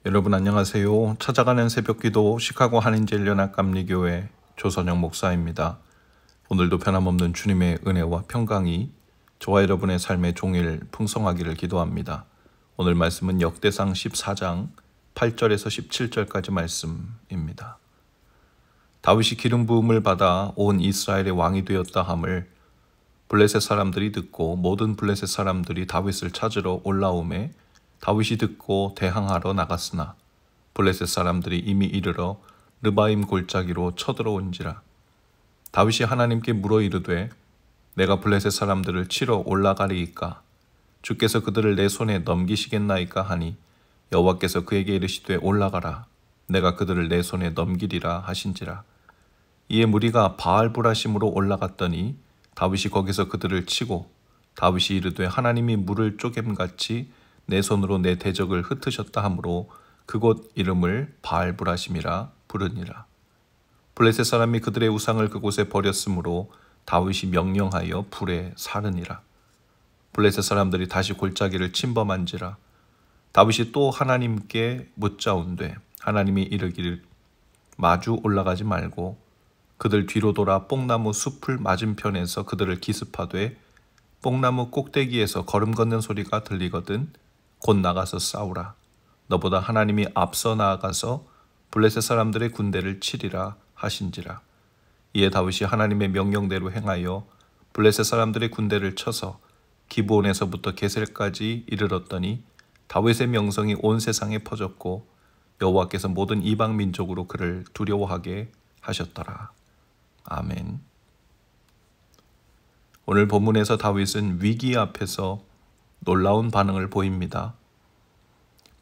여러분 안녕하세요. 찾아가는 새벽기도 시카고 한인제일연합 감리교회 조선영 목사입니다. 오늘도 변함없는 주님의 은혜와 평강이 저와 여러분의 삶의 종일 풍성하기를 기도합니다. 오늘 말씀은 역대상 14장 8절에서 17절까지 말씀입니다. 다윗이 기름 부음을 받아 온 이스라엘의 왕이 되었다 함을 블레셋 사람들이 듣고 모든 블레셋 사람들이 다윗을 찾으러 올라오매 다윗이 듣고 대항하러 나갔으나 블레셋 사람들이 이미 이르러 르바임 골짜기로 쳐들어온지라. 다윗이 하나님께 물어 이르되 내가 블레셋 사람들을 치러 올라가리이까 주께서 그들을 내 손에 넘기시겠나이까 하니 여호와께서 그에게 이르시되 올라가라 내가 그들을 내 손에 넘기리라 하신지라. 이에 무리가 바알브라심으로 올라갔더니 다윗이 거기서 그들을 치고 다윗이 이르되 하나님이 물을 쪼갰같이 내 손으로 내 대적을 흩으셨다 하므로 그곳 이름을 바알브라심이라 부르니라. 블레셋 사람이 그들의 우상을 그곳에 버렸으므로 다윗이 명령하여 불에 사르니라. 블레셋 사람들이 다시 골짜기를 침범한지라. 다윗이 또 하나님께 묻자온되 하나님이 이르기를 마주 올라가지 말고 그들 뒤로 돌아 뽕나무 숲을 맞은편에서 그들을 기습하되 뽕나무 꼭대기에서 걸음 걷는 소리가 들리거든 곧 나가서 싸우라. 너보다 하나님이 앞서 나아가서 블레셋 사람들의 군대를 치리라 하신지라. 이에 다윗이 하나님의 명령대로 행하여 블레셋 사람들의 군대를 쳐서 기브온에서부터 게셀까지 이르렀더니 다윗의 명성이 온 세상에 퍼졌고 여호와께서 모든 이방 민족으로 그를 두려워하게 하셨더라. 아멘. 오늘 본문에서 다윗은 위기 앞에서 놀라운 반응을 보입니다.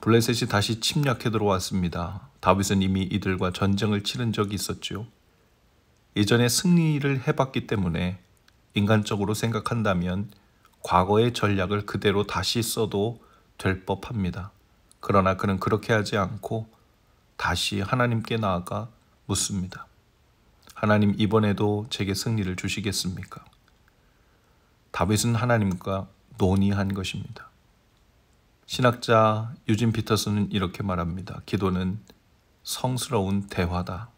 블레셋이 다시 침략해 들어왔습니다. 다윗은 이미 이들과 전쟁을 치른 적이 있었죠. 이전에 승리를 해봤기 때문에 인간적으로 생각한다면 과거의 전략을 그대로 다시 써도 될 법합니다. 그러나 그는 그렇게 하지 않고 다시 하나님께 나아가 묻습니다. 하나님, 이번에도 제게 승리를 주시겠습니까? 다윗은 하나님과 논의한 것입니다. 신학자 유진 피터슨은 이렇게 말합니다. 기도는 성스러운 대화다.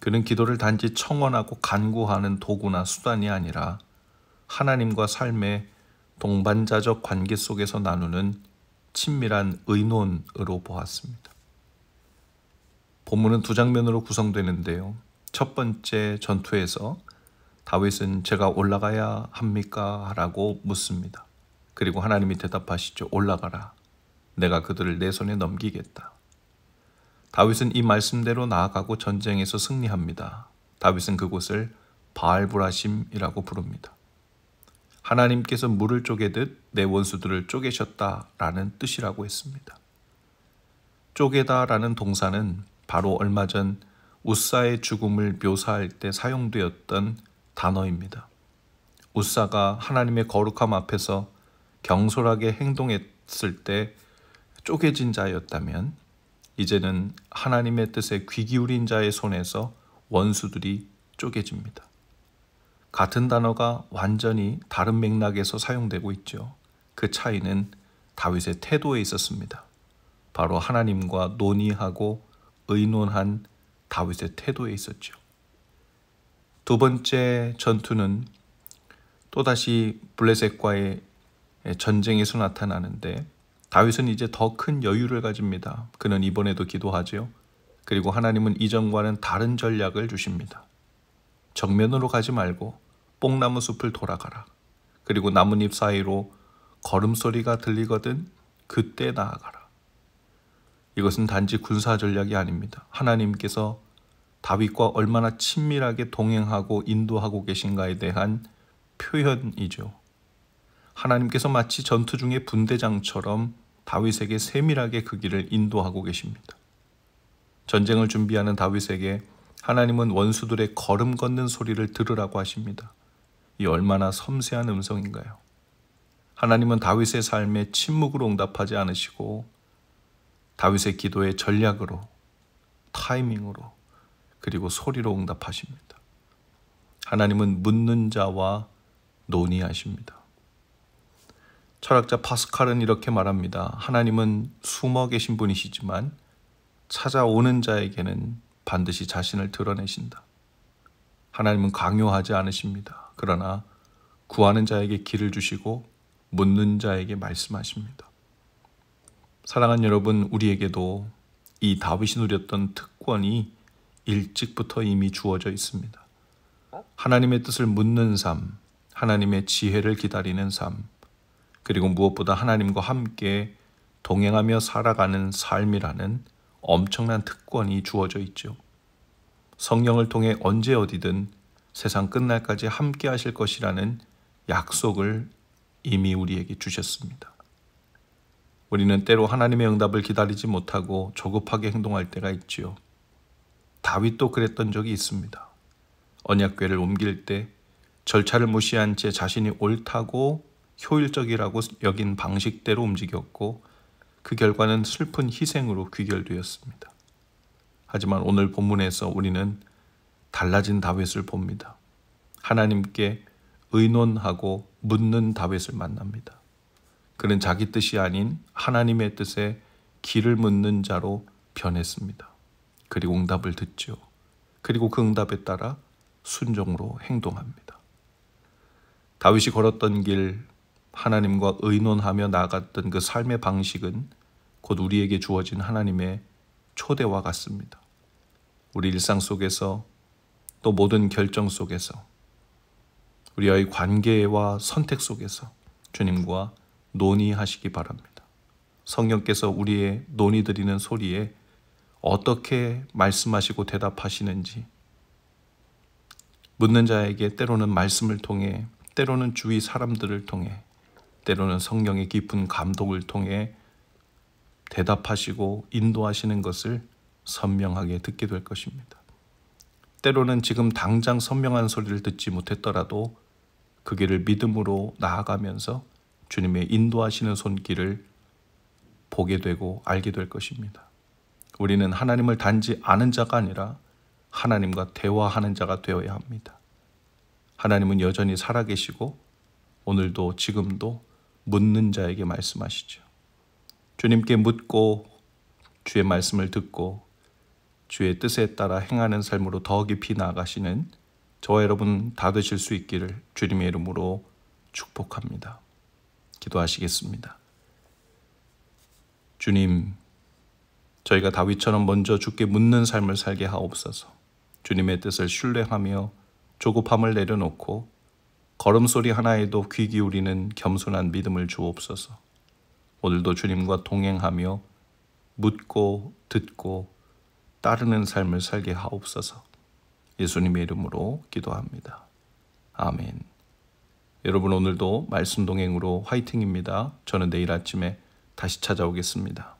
그는 기도를 단지 청원하고 간구하는 도구나 수단이 아니라 하나님과 삶의 동반자적 관계 속에서 나누는 친밀한 의논으로 보았습니다. 본문은 두 장면으로 구성되는데요. 첫 번째 전투에서 다윗은 제가 올라가야 합니까? 라고 묻습니다. 그리고 하나님이 대답하시죠. 올라가라. 내가 그들을 내 손에 넘기겠다. 다윗은 이 말씀대로 나아가고 전쟁에서 승리합니다. 다윗은 그곳을 바알브라심이라고 부릅니다. 하나님께서 물을 쪼개듯 내 원수들을 쪼개셨다라는 뜻이라고 했습니다. 쪼개다라는 동사는 바로 얼마 전 우사의 죽음을 묘사할 때 사용되었던 단어입니다. 우사가 하나님의 거룩함 앞에서 경솔하게 행동했을 때 쪼개진 자였다면 이제는 하나님의 뜻에 귀 기울인 자의 손에서 원수들이 쪼개집니다. 같은 단어가 완전히 다른 맥락에서 사용되고 있죠. 그 차이는 다윗의 태도에 있었습니다. 바로 하나님과 논의하고 의논한 다윗의 태도에 있었죠. 두 번째 전투는 또다시 블레셋과의 전쟁에서 나타나는데 다윗은 이제 더 큰 여유를 가집니다. 그는 이번에도 기도하죠. 그리고 하나님은 이전과는 다른 전략을 주십니다. 정면으로 가지 말고 뽕나무 숲을 돌아가라. 그리고 나뭇잎 사이로 걸음소리가 들리거든 그때 나아가라. 이것은 단지 군사 전략이 아닙니다. 하나님께서 다윗과 얼마나 친밀하게 동행하고 인도하고 계신가에 대한 표현이죠. 하나님께서 마치 전투 중의 분대장처럼 다윗에게 세밀하게 그 길을 인도하고 계십니다. 전쟁을 준비하는 다윗에게 하나님은 원수들의 걸음 걷는 소리를 들으라고 하십니다. 이 얼마나 섬세한 음성인가요? 하나님은 다윗의 삶에 침묵으로 응답하지 않으시고 다윗의 기도에 전략으로, 타이밍으로, 그리고 소리로 응답하십니다. 하나님은 묻는 자와 논의하십니다. 철학자 파스칼은 이렇게 말합니다. 하나님은 숨어 계신 분이시지만 찾아오는 자에게는 반드시 자신을 드러내신다. 하나님은 강요하지 않으십니다. 그러나 구하는 자에게 길을 주시고 묻는 자에게 말씀하십니다. 사랑하는 여러분, 우리에게도 이 다윗이 누렸던 특권이 일찍부터 이미 주어져 있습니다. 하나님의 뜻을 묻는 삶, 하나님의 지혜를 기다리는 삶, 그리고 무엇보다 하나님과 함께 동행하며 살아가는 삶이라는 엄청난 특권이 주어져 있죠. 성령을 통해 언제 어디든 세상 끝날까지 함께 하실 것이라는 약속을 이미 우리에게 주셨습니다. 우리는 때로 하나님의 응답을 기다리지 못하고 조급하게 행동할 때가 있지요. 다윗도 그랬던 적이 있습니다. 언약궤를 옮길 때 절차를 무시한 채 자신이 옳다고 효율적이라고 여긴 방식대로 움직였고 그 결과는 슬픈 희생으로 귀결되었습니다. 하지만 오늘 본문에서 우리는 달라진 다윗을 봅니다. 하나님께 의논하고 묻는 다윗을 만납니다. 그는 자기 뜻이 아닌 하나님의 뜻에 길을 묻는 자로 변했습니다. 그리고 응답을 듣죠. 그리고 그 응답에 따라 순종으로 행동합니다. 다윗이 걸었던 길, 하나님과 의논하며 나아갔던 그 삶의 방식은 곧 우리에게 주어진 하나님의 초대와 같습니다. 우리 일상 속에서 또 모든 결정 속에서 우리의 관계와 선택 속에서 주님과 논의하시기 바랍니다. 성령께서 우리의 논의드리는 소리에 어떻게 말씀하시고 대답하시는지 묻는 자에게 때로는 말씀을 통해, 때로는 주위 사람들을 통해, 때로는 성령의 깊은 감동을 통해 대답하시고 인도하시는 것을 선명하게 듣게 될 것입니다. 때로는 지금 당장 선명한 소리를 듣지 못했더라도 그 길을 믿음으로 나아가면서 주님의 인도하시는 손길을 보게 되고 알게 될 것입니다. 우리는 하나님을 단지 아는 자가 아니라 하나님과 대화하는 자가 되어야 합니다. 하나님은 여전히 살아계시고 오늘도 지금도 묻는 자에게 말씀하시죠. 주님께 묻고 주의 말씀을 듣고 주의 뜻에 따라 행하는 삶으로 더 깊이 나아가시는 저와 여러분 다 되실 수 있기를 주님의 이름으로 축복합니다. 기도하시겠습니다. 주님, 저희가 다윗처럼 먼저 주께 묻는 삶을 살게 하옵소서. 주님의 뜻을 신뢰하며 조급함을 내려놓고 걸음소리 하나에도 귀 기울이는 겸손한 믿음을 주옵소서. 오늘도 주님과 동행하며 묻고 듣고 따르는 삶을 살게 하옵소서. 예수님의 이름으로 기도합니다. 아멘. 여러분 오늘도 말씀 동행으로 화이팅입니다. 저는 내일 아침에 다시 찾아오겠습니다.